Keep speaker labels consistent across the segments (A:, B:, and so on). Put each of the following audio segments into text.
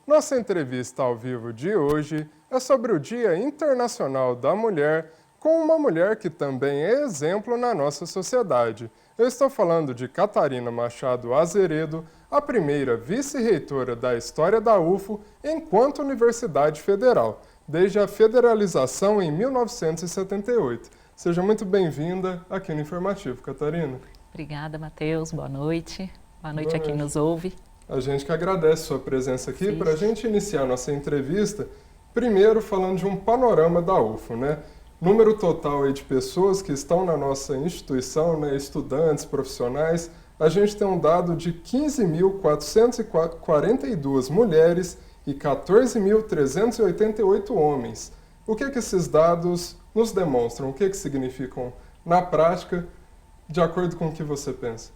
A: Nossa entrevista ao vivo de hoje é sobre o Dia Internacional da Mulher, com uma mulher que também é exemplo na nossa sociedade. Eu estou falando de Catarina Machado Azeredo, a primeira vice-reitora da história da UFO enquanto Universidade Federal, desde a federalização em 1978. Seja muito bem-vinda aqui no Informativo, Catarina.
B: Obrigada, Matheus. Boa noite. Boa noite a quem nos ouve.
A: A gente que agradece sua presença aqui para a gente iniciar nossa entrevista, primeiro falando de um panorama da UFO, né? Número total aí de pessoas que estão na nossa instituição, né, estudantes, profissionais, a gente tem um dado de 15.442 mulheres e 14.388 homens. O que esses dados nos demonstram? O que significam na prática, de acordo com o que você pensa?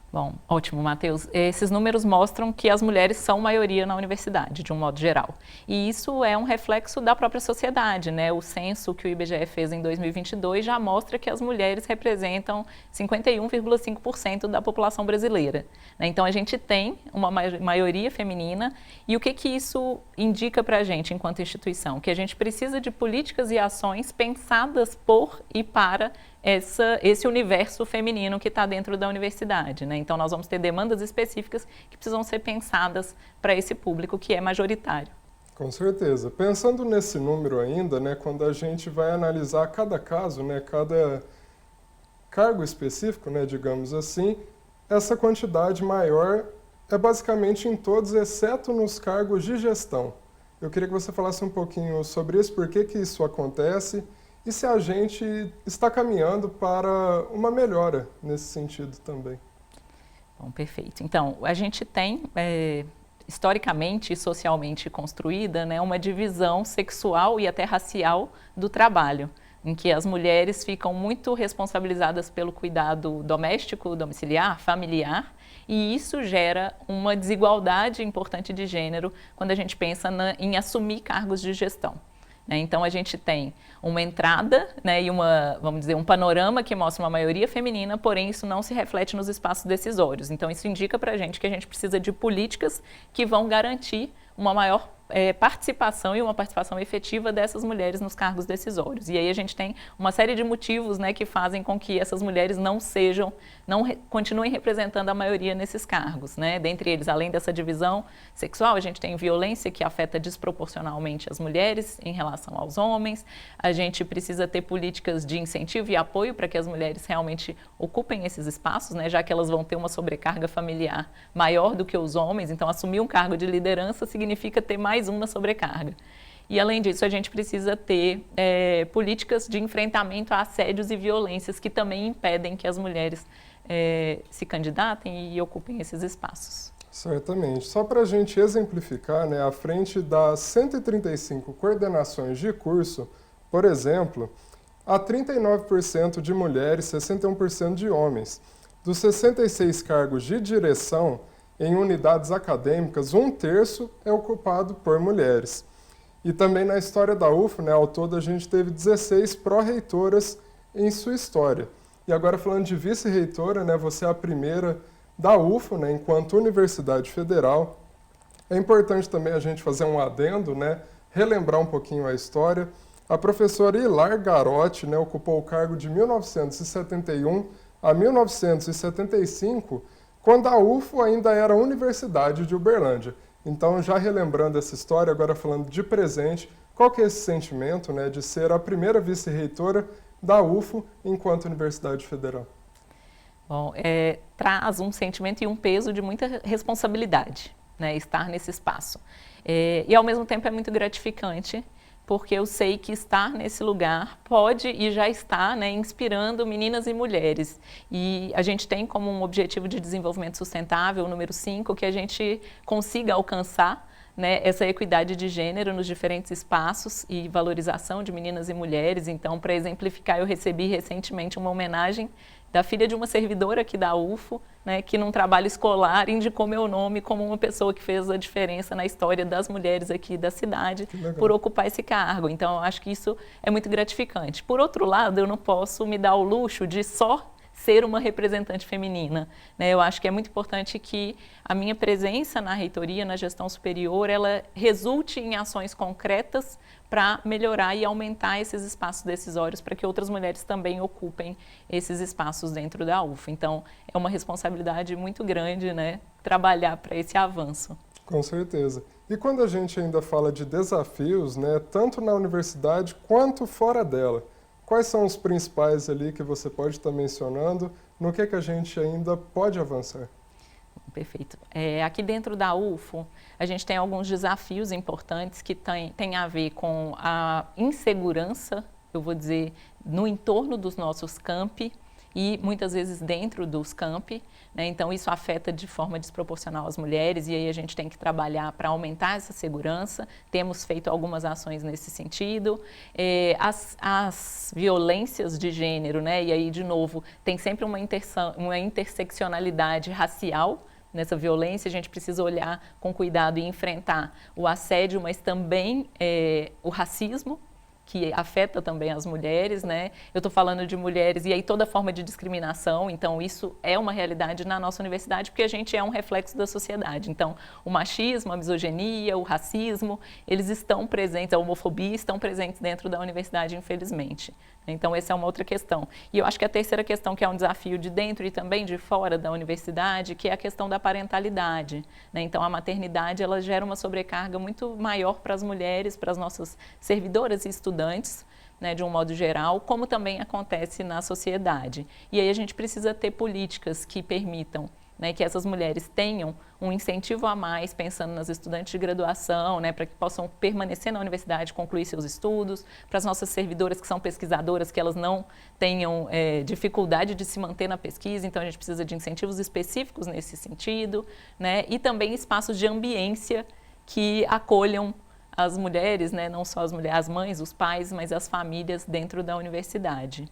B: Bom, ótimo, Matheus. Esses números mostram que as mulheres são maioria na universidade, de um modo geral. E isso é um reflexo da própria sociedade, né? O censo que o IBGE fez em 2022 já mostra que as mulheres representam 51,5% da população brasileira, né? Então, a gente tem uma maioria feminina. E o que isso indica para a gente, enquanto instituição? Que a gente precisa de políticas e ações pensadas por e para esse universo feminino que está dentro da universidade, né? Então, nós vamos ter demandas específicas que precisam ser pensadas para esse público que é majoritário.
A: Com certeza. Pensando nesse número ainda, né, quando a gente vai analisar cada caso, né, cada cargo específico, né, digamos assim, essa quantidade maior é basicamente em todos, exceto nos cargos de gestão. Eu queria que você falasse um pouquinho sobre isso, por que isso acontece, e se a gente está caminhando para uma melhora nesse sentido também.
B: Bom, perfeito. Então, a gente tem, historicamente e socialmente construída, né, uma divisão sexual e até racial do trabalho, em que as mulheres ficam muito responsabilizadas pelo cuidado doméstico, domiciliar, familiar, e isso gera uma desigualdade importante de gênero quando a gente pensa em assumir cargos de gestão. Então, a gente tem uma entrada, né, e vamos dizer, um panorama que mostra uma maioria feminina, porém isso não se reflete nos espaços decisórios. Então, isso indica para a gente que a gente precisa de políticas que vão garantir uma maior participação e uma participação efetiva dessas mulheres nos cargos decisórios. E aí a gente tem uma série de motivos, né, que fazem com que essas mulheres continuem representando a maioria nesses cargos, né? Dentre eles, além dessa divisão sexual, a gente tem violência que afeta desproporcionalmente as mulheres em relação aos homens. A gente precisa ter políticas de incentivo e apoio para que as mulheres realmente ocupem esses espaços, né, já que elas vão ter uma sobrecarga familiar maior do que os homens. Então, assumir um cargo de liderança significa ter mais uma sobrecarga. E, além disso, a gente precisa ter políticas de enfrentamento a assédios e violências que também impedem que as mulheres se candidatem e ocupem esses espaços.
A: Certamente. Só para a gente exemplificar, né, à frente das 135 coordenações de curso, por exemplo, há 39% de mulheres, 61% de homens. Dos 66 cargos de direção, em unidades acadêmicas, 1/3 é ocupado por mulheres. E também na história da UFO, né, ao todo a gente teve 16 pró-reitoras em sua história. E agora falando de vice-reitora, né, você é a primeira da UFO, né, enquanto Universidade Federal. É importante também a gente fazer um adendo, né, relembrar um pouquinho a história. A professora Hilar Garotti, né, ocupou o cargo de 1971 a 1975, quando a UFO ainda era a Universidade de Uberlândia. Então, já relembrando essa história, agora falando de presente, qual que é esse sentimento, né, de ser a primeira vice-reitora da UFO enquanto Universidade Federal?
B: Bom, traz um sentimento e um peso de muita responsabilidade, né, estar nesse espaço. E, ao mesmo tempo, é muito gratificante, porque eu sei que estar nesse lugar pode e já está, né, inspirando meninas e mulheres. E a gente tem como um objetivo de desenvolvimento sustentável, o número 5, que a gente consiga alcançar, né, essa equidade de gênero nos diferentes espaços e valorização de meninas e mulheres. Então, para exemplificar, eu recebi recentemente uma homenagem da filha de uma servidora aqui da UFO, né, que num trabalho escolar indicou meu nome como uma pessoa que fez a diferença na história das mulheres aqui da cidade por ocupar esse cargo. Então, eu acho que isso é muito gratificante. Por outro lado, eu não posso me dar o luxo de só ser uma representante feminina, né? Eu acho que é muito importante que a minha presença na reitoria, na gestão superior, ela resulte em ações concretas para melhorar e aumentar esses espaços decisórios para que outras mulheres também ocupem esses espaços dentro da UFA. Então, é uma responsabilidade muito grande, né, trabalhar para esse avanço.
A: Com certeza. E quando a gente ainda fala de desafios, né, tanto na universidade quanto fora dela, quais são os principais ali que você pode estar mencionando? No que a gente ainda pode avançar?
B: Perfeito. Aqui dentro da UFO, a gente tem alguns desafios importantes que têm a ver com a insegurança, eu vou dizer, no entorno dos nossos campi e muitas vezes dentro dos campi, né? Então isso afeta de forma desproporcional as mulheres e aí a gente tem que trabalhar para aumentar essa segurança. Temos feito algumas ações nesse sentido. As violências de gênero, né? E aí de novo tem sempre uma interseccionalidade racial nessa violência. A gente precisa olhar com cuidado e enfrentar o assédio, mas também o racismo, que afeta também as mulheres, né? Eu estou falando de mulheres e aí toda forma de discriminação, então isso é uma realidade na nossa universidade porque a gente é um reflexo da sociedade. Então, o machismo, a misoginia, o racismo, eles estão presentes, a homofobia estão presentes dentro da universidade, infelizmente. Então, essa é uma outra questão. E eu acho que a terceira questão, que é um desafio de dentro e também de fora da universidade, que é a questão da parentalidade, né? Então, a maternidade, ela gera uma sobrecarga muito maior para as mulheres, para as nossas servidoras e estudantes, né, de um modo geral, como também acontece na sociedade. E aí a gente precisa ter políticas que permitam, né, que essas mulheres tenham um incentivo a mais, pensando nas estudantes de graduação, né, para que possam permanecer na universidade, concluir seus estudos, para as nossas servidoras que são pesquisadoras, que elas não tenham dificuldade de se manter na pesquisa, então a gente precisa de incentivos específicos nesse sentido, né, e também espaços de ambiência que acolham as mulheres, né, não só as mulheres, as mães, os pais, mas as famílias dentro da universidade.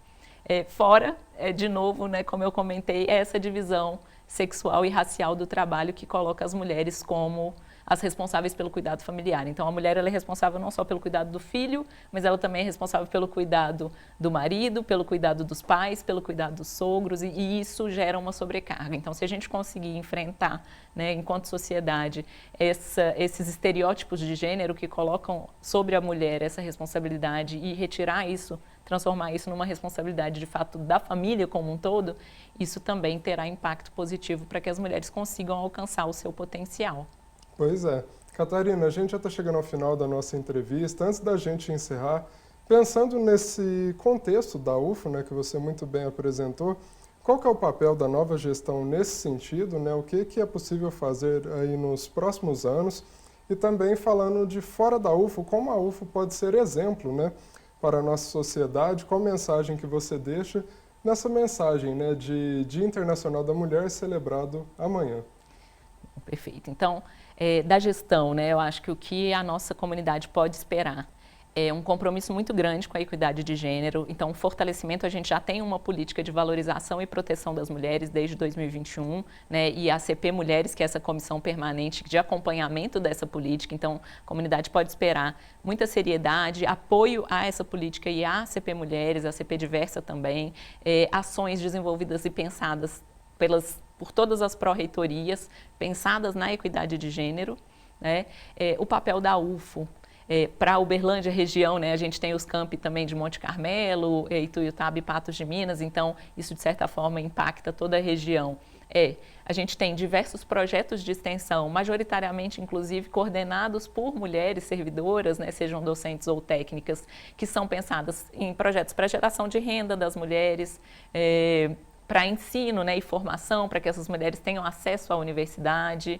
B: Fora, de novo, né, como eu comentei, essa divisão sexual e racial do trabalho que coloca as mulheres como as responsáveis pelo cuidado familiar. Então, a mulher ela é responsável não só pelo cuidado do filho, mas ela também é responsável pelo cuidado do marido, pelo cuidado dos pais, pelo cuidado dos sogros, e isso gera uma sobrecarga. Então, se a gente conseguir enfrentar, né, enquanto sociedade, esses estereótipos de gênero que colocam sobre a mulher essa responsabilidade e retirar isso, transformar isso numa responsabilidade de fato da família como um todo, isso também terá impacto positivo para que as mulheres consigam alcançar o seu potencial.
A: Pois é. Catarina, a gente já está chegando ao final da nossa entrevista. Antes da gente encerrar, pensando nesse contexto da UFO, né, que você muito bem apresentou, qual que é o papel da nova gestão nesse sentido, né? O que é possível fazer aí nos próximos anos? E também falando de fora da UFO, como a UFO pode ser exemplo, né, para a nossa sociedade, qual mensagem que você deixa nessa mensagem, né, de Dia Internacional da Mulher celebrado amanhã?
B: Perfeito. Então, da gestão, né, eu acho que o que a nossa comunidade pode esperar é um compromisso muito grande com a equidade de gênero. Então, fortalecimento, a gente já tem uma política de valorização e proteção das mulheres desde 2021, né, e a CP Mulheres, que é essa comissão permanente de acompanhamento dessa política. Então, a comunidade pode esperar muita seriedade, apoio a essa política e à CP Mulheres, à CP Diversa também, ações desenvolvidas e pensadas por todas as pró-reitorias, pensadas na equidade de gênero, né? O papel da UFO, para Uberlândia região, né, a gente tem os campi também de Monte Carmelo, Ituiutaba e Patos de Minas, então isso de certa forma impacta toda a região. A gente tem diversos projetos de extensão, majoritariamente inclusive coordenados por mulheres servidoras, né, sejam docentes ou técnicas, que são pensadas em projetos para geração de renda das mulheres, para ensino, né, e formação, para que essas mulheres tenham acesso à universidade,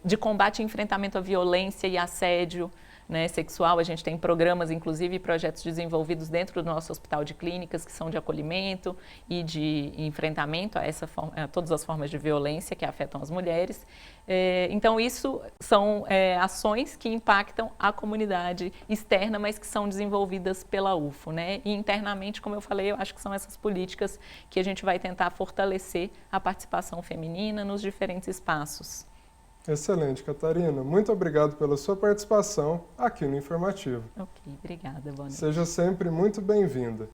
B: de combate e enfrentamento à violência e assédio, né, sexual. A gente tem programas, inclusive projetos desenvolvidos dentro do nosso hospital de clínicas que são de acolhimento e de enfrentamento a todas as formas de violência que afetam as mulheres. Então, isso são ações que impactam a comunidade externa, mas que são desenvolvidas pela UFO, né? E internamente, como eu falei, eu acho que são essas políticas que a gente vai tentar fortalecer a participação feminina nos diferentes espaços.
A: Excelente, Catarina. Muito obrigado pela sua participação aqui no Informativo.
B: Ok, obrigada. Boa noite.
A: Seja sempre muito bem-vinda.